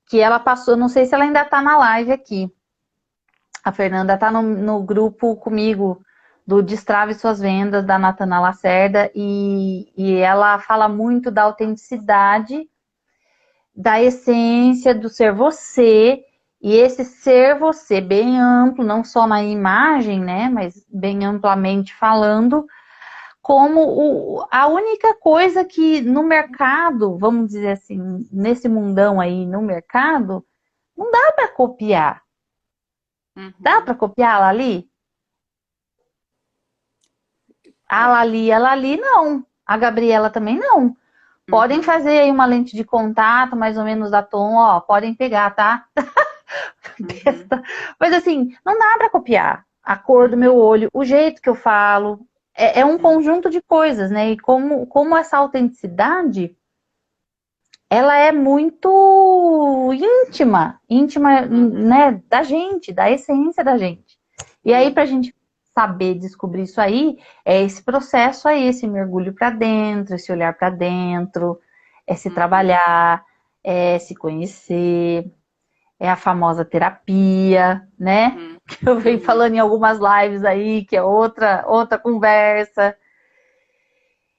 que ela passou, não sei se ela ainda está na live aqui. A Fernanda está no grupo comigo do Destrave Suas Vendas, da Natana Lacerda, e ela fala muito da autenticidade, da essência do ser você, e esse ser você bem amplo, não só na imagem, né, mas bem amplamente falando, como a única coisa que no mercado, vamos dizer assim, nesse mundão aí no mercado, não dá para copiar. Dá uhum, para copiar a Lali? é, A Lali não. A Gabriela também não. Podem uhum, fazer aí uma lente de contato, mais ou menos da tom, ó, podem pegar, tá? uhum, Mas assim, não dá para copiar a cor do meu uhum, olho, o jeito que eu falo. É um uhum, conjunto de coisas, né? E como essa autenticidade ela é muito íntima, uhum, né, da gente, da essência da gente. E aí, para a uhum, gente saber descobrir isso aí, é esse processo aí, esse mergulho para dentro, esse olhar para dentro, é se uhum, trabalhar, é se conhecer, é a famosa terapia, né? uhum, Que eu venho uhum, falando em algumas lives aí, que é outra conversa.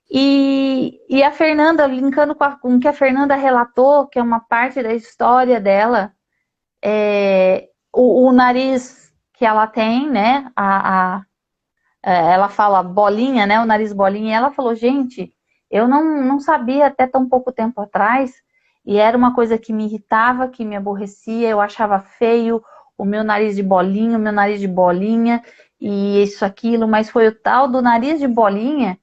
E a Fernanda, linkando com o que a Fernanda relatou, que é uma parte da história dela, o nariz que ela tem, né? Ela fala bolinha, né? O nariz bolinha, e ela falou, gente, eu não sabia até tão pouco tempo atrás, e era uma coisa que me irritava, que me aborrecia, eu achava feio o meu nariz de bolinha, o meu nariz de bolinha, e isso, aquilo, mas foi o tal do nariz de bolinha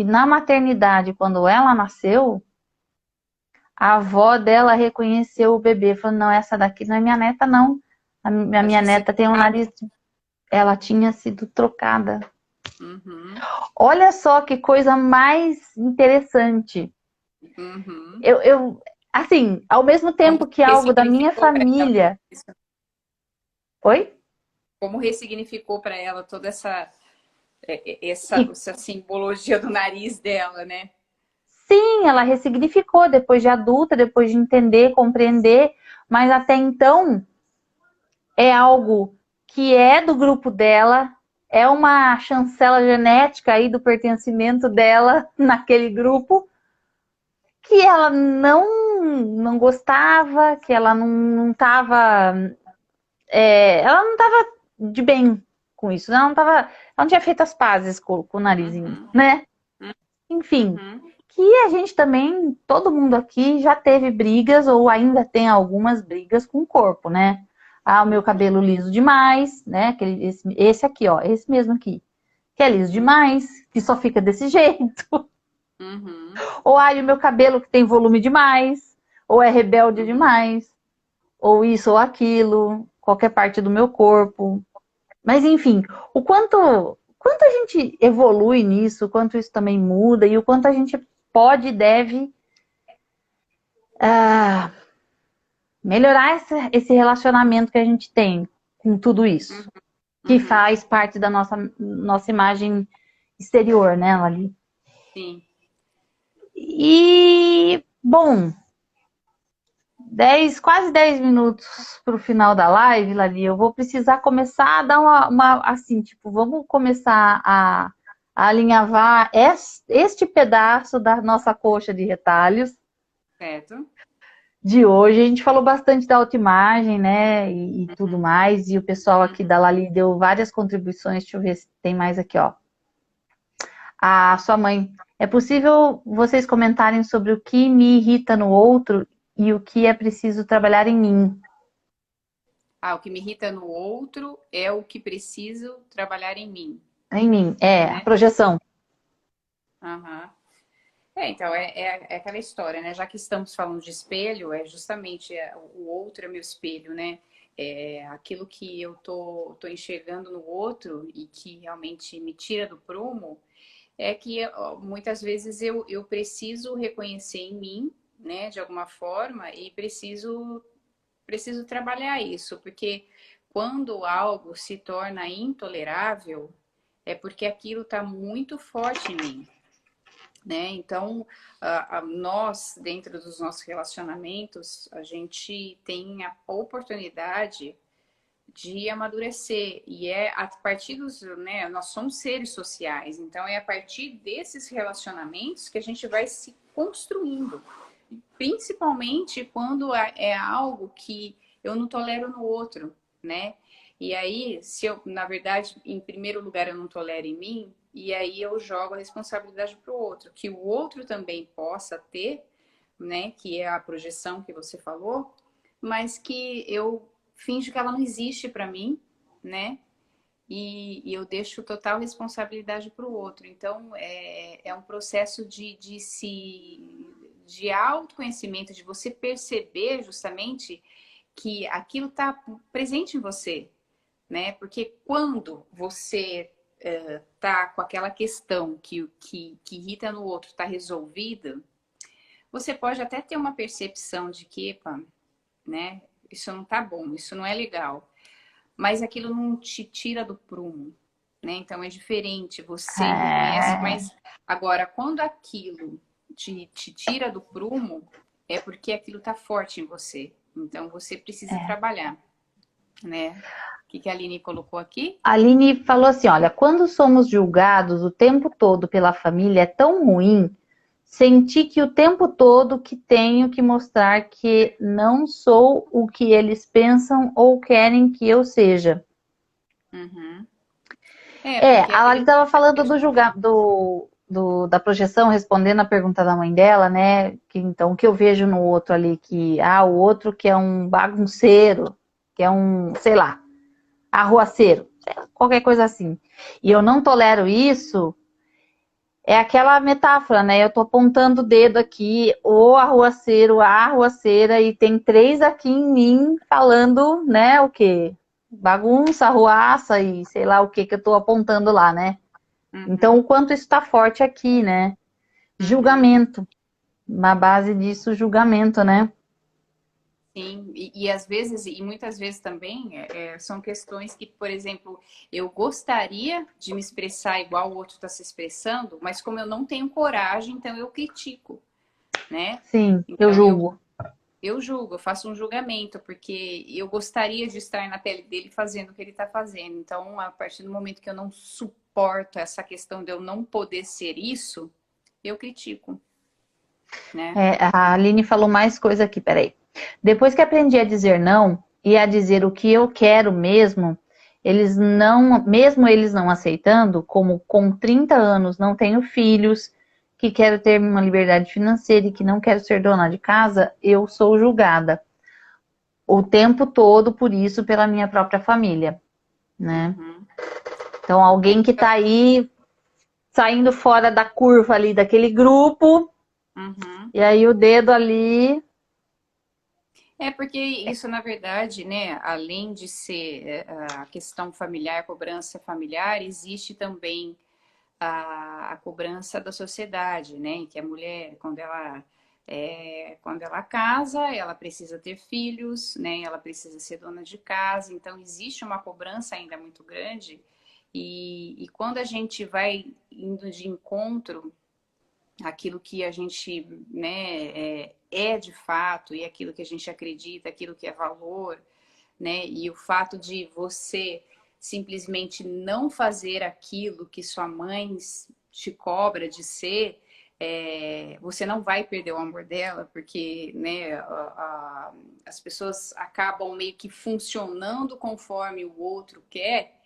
que na maternidade, quando ela nasceu, a avó dela reconheceu o bebê, falou, não, essa daqui não é minha neta, não. A minha neta tem um nariz... Ela tinha sido trocada. Uhum. Olha só que coisa mais interessante. Uhum. Assim, ao mesmo Como tempo que algo da minha ressignificou para ela família... isso? Oi? Como ressignificou para ela toda E essa simbologia do nariz dela, né? sim, ela ressignificou depois de adulta, depois de entender, compreender, mas até então é algo que é do grupo dela, é uma chancela genética aí do pertencimento dela naquele grupo, que ela não gostava, que ela não estava, ela não estava de bem com isso, né? Ela não tinha feito as pazes com o narizinho, Uhum. né? Enfim, Uhum. que a gente também, todo mundo aqui já teve brigas ou ainda tem algumas brigas com o corpo, né? Ah, o meu cabelo liso demais, né? Esse aqui, ó, esse mesmo aqui, que é liso demais, que só fica desse jeito. Uhum. Ou ai, o meu cabelo que tem volume demais, ou é rebelde Uhum. demais, ou isso ou aquilo, qualquer parte do meu corpo. Mas enfim, quanto a gente evolui nisso, o quanto isso também muda e o quanto a gente pode e deve melhorar esse relacionamento que a gente tem com tudo isso, que Uhum. faz parte da nossa imagem exterior, né, Lali? Sim. E, bom, quase 10 minutos para o final da live, Lali, eu vou precisar começar a dar assim, tipo, vamos começar a alinhavar este pedaço da nossa coxa de retalhos Certo. de hoje. A gente falou bastante da autoimagem, né, e tudo Uhum. mais, e o pessoal aqui Uhum. da Lali deu várias contribuições. Deixa eu ver se tem mais aqui, ó. A sua mãe, é possível vocês comentarem sobre o que me irrita no outro e o que é preciso trabalhar em mim? Ah, o que me irrita no outro é o que preciso trabalhar em mim, Em mim, é a né? projeção. Aham. Então, é aquela história, né? Já que estamos falando de espelho, é justamente o outro é meu espelho, né? É aquilo que eu tô enxergando no outro e que realmente me tira do prumo, é que ó, muitas vezes eu preciso reconhecer em mim, né, de alguma forma, e preciso trabalhar isso, porque quando algo se torna intolerável, é porque aquilo está muito forte em mim, né? Então, nós, dentro dos nossos relacionamentos, a gente tem a oportunidade de amadurecer. E é a partir dos, né, nós somos seres sociais, então é a partir desses relacionamentos que a gente vai se construindo. Principalmente quando é algo que eu não tolero no outro, né? E aí, se eu, na verdade, em primeiro lugar, eu não tolero em mim, e aí eu jogo a responsabilidade para o outro, que o outro também possa ter, né? Que é a projeção que você falou, mas que eu finjo que ela não existe para mim, né? E eu deixo total responsabilidade para o outro. Então, é um processo de autoconhecimento, de você perceber justamente que aquilo está presente em você, né? Porque quando você tá com aquela questão que irrita no outro está resolvida, você pode até ter uma percepção de que, epa, né? Isso não tá bom, isso não é legal. Mas aquilo não te tira do prumo, né? Então é diferente, você reconhece, É, mas agora, quando aquilo te tira do prumo, é porque aquilo tá forte em você. Então você precisa trabalhar, né? O que a Aline colocou aqui? a Aline falou assim, olha, quando somos julgados o tempo todo pela família é tão ruim, senti que o tempo todo que tenho que mostrar que não sou o que eles pensam ou querem que eu seja. Uhum. É, É, porque a Lali aquilo estava falando da projeção, respondendo a pergunta da mãe dela, né? Que, então, o que eu vejo no outro ali, o outro que é um bagunceiro, que é um, sei lá, arruaceiro, qualquer coisa assim. E eu não tolero isso, É aquela metáfora, né? Eu tô apontando o dedo aqui, o arruaceiro, a arruaceira, e tem três aqui em mim falando, né, o quê? Bagunça, arruaça e sei lá o que que eu tô apontando lá, né? Então, o Uhum, quanto isso tá forte aqui, né? uhum. Julgamento. Na base disso, julgamento, né? Sim, e às vezes, e muitas vezes também, são questões que, por exemplo, eu gostaria de me expressar igual o outro está se expressando, mas como eu não tenho coragem, então eu critico, né? Sim, eu Então julgo. eu julgo, eu faço um julgamento, porque eu gostaria de estar na pele dele fazendo o que ele está fazendo. Então, a partir do momento que eu não suporto essa questão de eu não poder ser isso, eu critico, né? É, a Aline falou mais coisa aqui, peraí. Depois que aprendi a dizer não e a dizer o que eu quero mesmo, eles não, mesmo eles não aceitando, como com 30 anos não tenho filhos, que quero ter uma liberdade financeira e que não quero ser dona de casa, eu sou julgada o tempo todo por isso pela minha própria família, né? Uhum. Então alguém que tá aí saindo fora da curva ali daquele grupo, Uhum. e aí o dedo ali. É porque isso, na verdade, né, além de ser a questão familiar, a cobrança familiar, existe também a cobrança da sociedade, né, que a mulher, quando ela casa, ela precisa ter filhos, né, ela precisa ser dona de casa, então existe uma cobrança ainda muito grande, e quando a gente vai indo de encontro aquilo que a gente, né, é de fato e aquilo que a gente acredita, aquilo que é valor, né? E o fato de você simplesmente não fazer aquilo que sua mãe te cobra de ser, você não vai perder o amor dela, porque, né, as pessoas acabam meio que funcionando conforme o outro quer,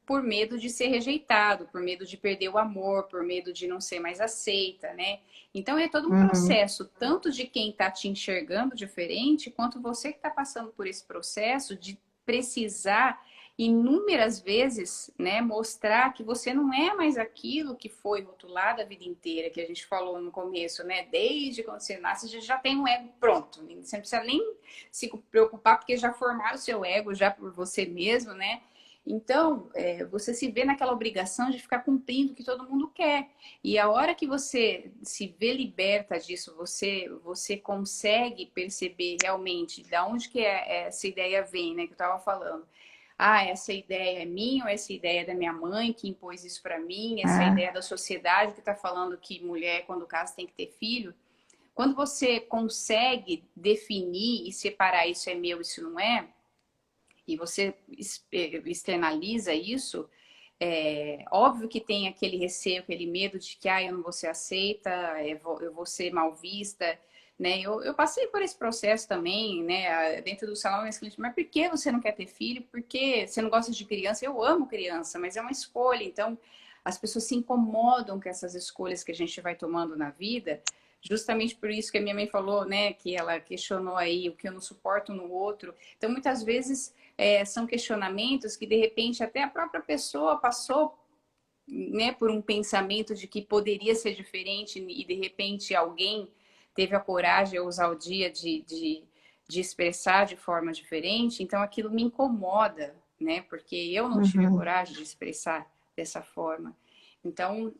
por medo de ser rejeitado, por medo de perder o amor, por medo de não ser mais aceita, né? Então é todo um Uhum, processo, tanto de quem está te enxergando diferente, quanto você que está passando por esse processo de precisar inúmeras vezes, né, mostrar que você não é mais aquilo que foi rotulado a vida inteira, que a gente falou no começo, né? Desde quando você nasce, você já tem um ego pronto. Você não precisa nem se preocupar, porque já formaram o seu ego já por você mesmo, né? Então, você se vê naquela obrigação de ficar cumprindo o que todo mundo quer. E a hora que você se vê liberta disso, você consegue perceber realmente de onde que essa ideia vem, né? Que eu estava falando. Ah, essa ideia é minha ou essa ideia é da minha mãe que impôs isso para mim? Essa é, ideia da sociedade que está falando que mulher, quando casa, tem que ter filho? Quando você consegue definir e separar isso é meu, isso não é, e você externaliza isso, óbvio que tem aquele receio, aquele medo de que eu não vou ser aceita, eu vou ser mal vista, né? Eu passei por esse processo também, né? Dentro do salão, minhas clientes, mas por que você não quer ter filho? Por que você não gosta de criança? Eu amo criança, mas é uma escolha. Então, as pessoas se incomodam com essas escolhas que a gente vai tomando na vida, justamente por isso que a minha mãe falou, né? Que ela questionou aí o que eu não suporto no outro. Então, muitas vezes são questionamentos que de repente até a própria pessoa passou, né, por um pensamento de que poderia ser diferente e de repente alguém teve a coragem de usar o dia de expressar de forma diferente, então aquilo me incomoda, né, porque eu não tive a uhum. coragem de expressar dessa forma. Então,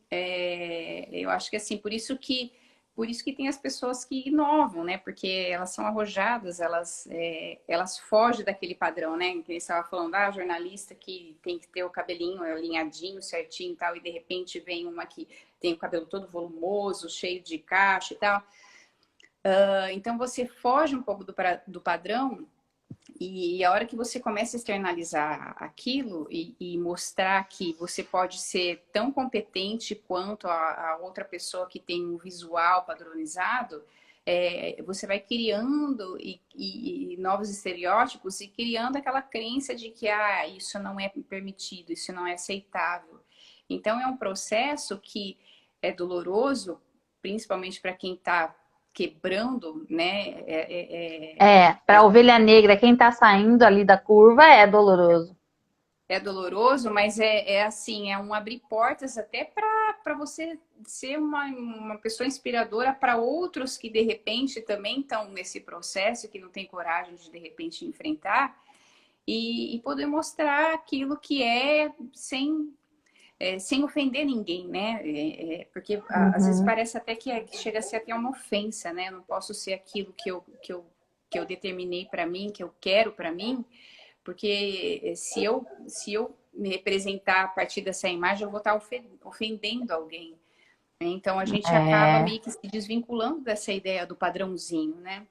eu acho que assim, por isso que tem as pessoas que inovam, né? Porque elas são arrojadas, elas fogem daquele padrão, né? Que você estava falando, jornalista que tem que ter o cabelinho alinhadinho, certinho e tal, e de repente vem uma que tem o cabelo todo volumoso, cheio de cacho e tal. Então você foge um pouco do padrão e a hora que você começa a externalizar aquilo e mostrar que você pode ser tão competente quanto a outra pessoa que tem um visual padronizado, você vai criando e novos estereótipos e criando aquela crença de que isso não é permitido, isso não é aceitável. Então é um processo que é doloroso, principalmente para quem está quebrando, né? Para a ovelha negra, quem tá saindo ali da curva é doloroso. É doloroso, mas é assim, é um abrir portas até para você ser uma pessoa inspiradora para outros que de repente também estão nesse processo, que não tem coragem de repente enfrentar, e poder mostrar aquilo que é sem ofender ninguém, né? Porque às vezes Uhum. parece até que chega a ser até uma ofensa, né? Eu não posso ser aquilo que eu determinei para mim, que eu quero para mim, porque se eu me representar a partir dessa imagem, eu vou estar ofendendo alguém. Então a gente acaba É, meio que se desvinculando dessa ideia do padrãozinho, né?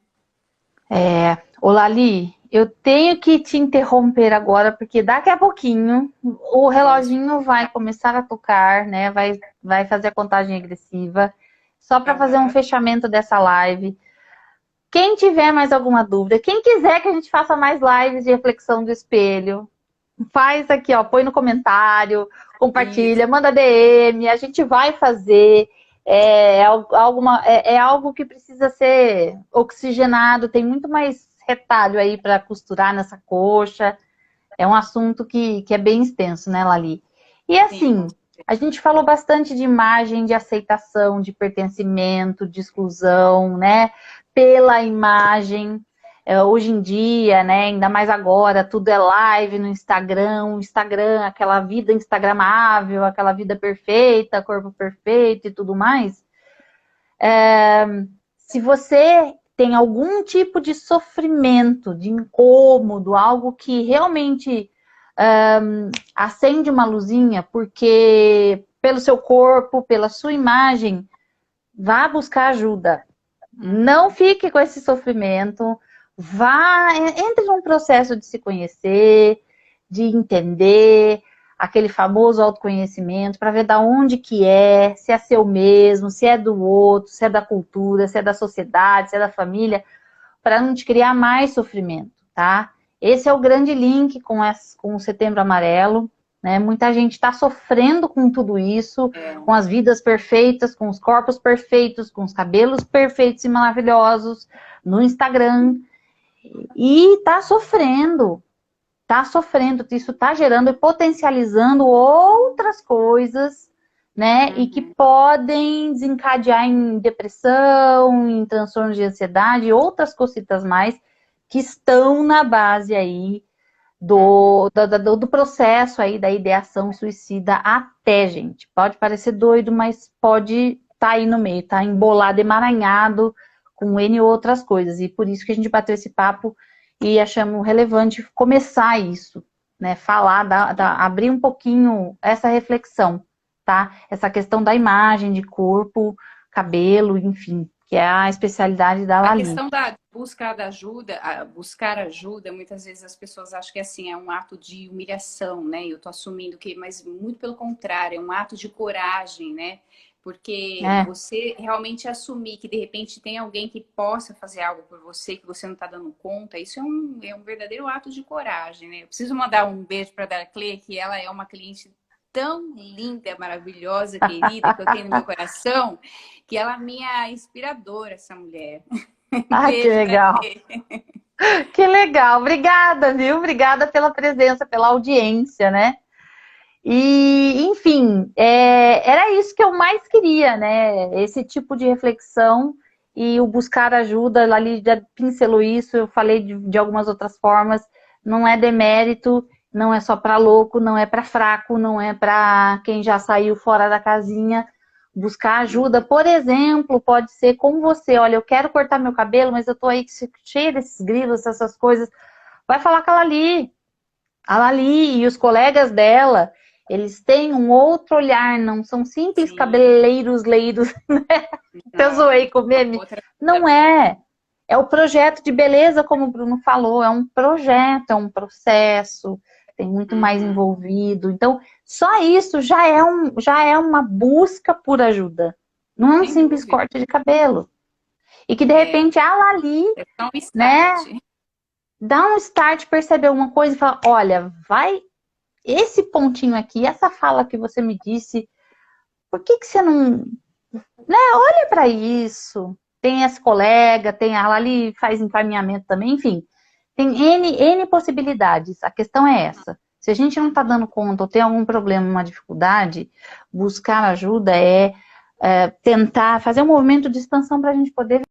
Ô Lali, eu tenho que te interromper agora, porque daqui a pouquinho o Pode. reloginho vai começar a tocar, né? Vai fazer a contagem regressiva, só para fazer um Aham. fechamento dessa live. Quem tiver mais alguma dúvida, quem quiser que a gente faça mais lives de reflexão do espelho, faz aqui, ó, põe no comentário, Isso. compartilha, manda DM, a gente vai fazer. É algo que precisa ser oxigenado, tem muito mais retalho aí para costurar nessa coxa. É um assunto que é bem extenso, né, Lali? E Sim, assim, a gente falou bastante de imagem, de aceitação, de pertencimento, de exclusão, né? Pela imagem. Hoje em dia, né, ainda mais agora, tudo é live no Instagram, o Instagram, aquela vida instagramável, aquela vida perfeita, corpo perfeito e tudo mais. Se você tem algum tipo de sofrimento, de incômodo, algo que realmente acende uma luzinha, porque pelo seu corpo, pela sua imagem, vá buscar ajuda. Não uhum. fique com esse sofrimento. Entre num processo de se conhecer, de entender aquele famoso autoconhecimento, para ver da onde que é, se é seu mesmo, se é do outro, se é da cultura, se é da sociedade, se é da família, para não te criar mais sofrimento, tá? Esse é o grande link com o Setembro Amarelo, né? Muita gente está sofrendo com tudo isso, É, com as vidas perfeitas, com os corpos perfeitos, com os cabelos perfeitos e maravilhosos no Instagram, e está sofrendo, isso está gerando e potencializando outras coisas, né? E que uhum. podem desencadear em depressão, em transtornos de ansiedade e outras cositas mais que estão na base aí Uhum. do processo aí da ideação suicida até, gente. Pode parecer doido, mas pode estar aí no meio, tá embolado, emaranhado com N outras coisas. E por isso que a gente bateu esse papo e achamos relevante começar isso, né? Falar, abrir um pouquinho essa reflexão, tá? Essa questão da imagem de corpo, cabelo, enfim, que é a especialidade da A Lali. questão da buscar ajuda, muitas vezes as pessoas acham que assim é um ato de humilhação, né? Eu tô assumindo que, mas muito pelo contrário, é um ato de coragem, né? Porque É, você realmente assumir que de repente tem alguém que possa fazer algo por você que você não está dando conta, isso é um verdadeiro ato de coragem, né? Eu preciso mandar um beijo para a Darclé, que ela é uma cliente tão linda, maravilhosa, querida, que eu tenho no meu coração, que ela é minha inspiradora, essa mulher. ai, que Beijo, legal. Darley. Que legal, obrigada, viu? Obrigada pela presença, pela audiência, né? E, enfim, era isso que eu mais queria, né? Esse tipo de reflexão e o buscar ajuda. A Lali já pincelou isso, eu falei de algumas outras formas. Não é demérito, não é só para louco, não é para fraco, não é para quem já saiu fora da casinha. Buscar ajuda, por exemplo, pode ser como você. Olha, eu quero cortar meu cabelo, mas eu tô aí cheia desses grilos, essas coisas. Vai falar com a Lali. A Lali e os colegas dela, eles têm um outro olhar, não são simples Sim, cabeleiros leiros. Eu zoei não. com o meme. Outra Não é. É o projeto de beleza, como o Bruno falou, é um projeto, é um processo, tem muito mais uhum. envolvido. Então, só isso já é uma busca por ajuda. Não é um Sem simples dúvida. corte de cabelo. E que, de É, repente, a Lali, é só um né, start. dá um start, percebeu uma coisa e fala, olha, vai esse pontinho aqui, essa fala que você me disse, por que que você não, né, olha para isso? Tem esse colega, tem ela ali faz encaminhamento também, enfim, tem N possibilidades. A questão é essa. Se a gente não está dando conta ou tem algum problema, uma dificuldade, buscar ajuda é tentar fazer um movimento de expansão para a gente poder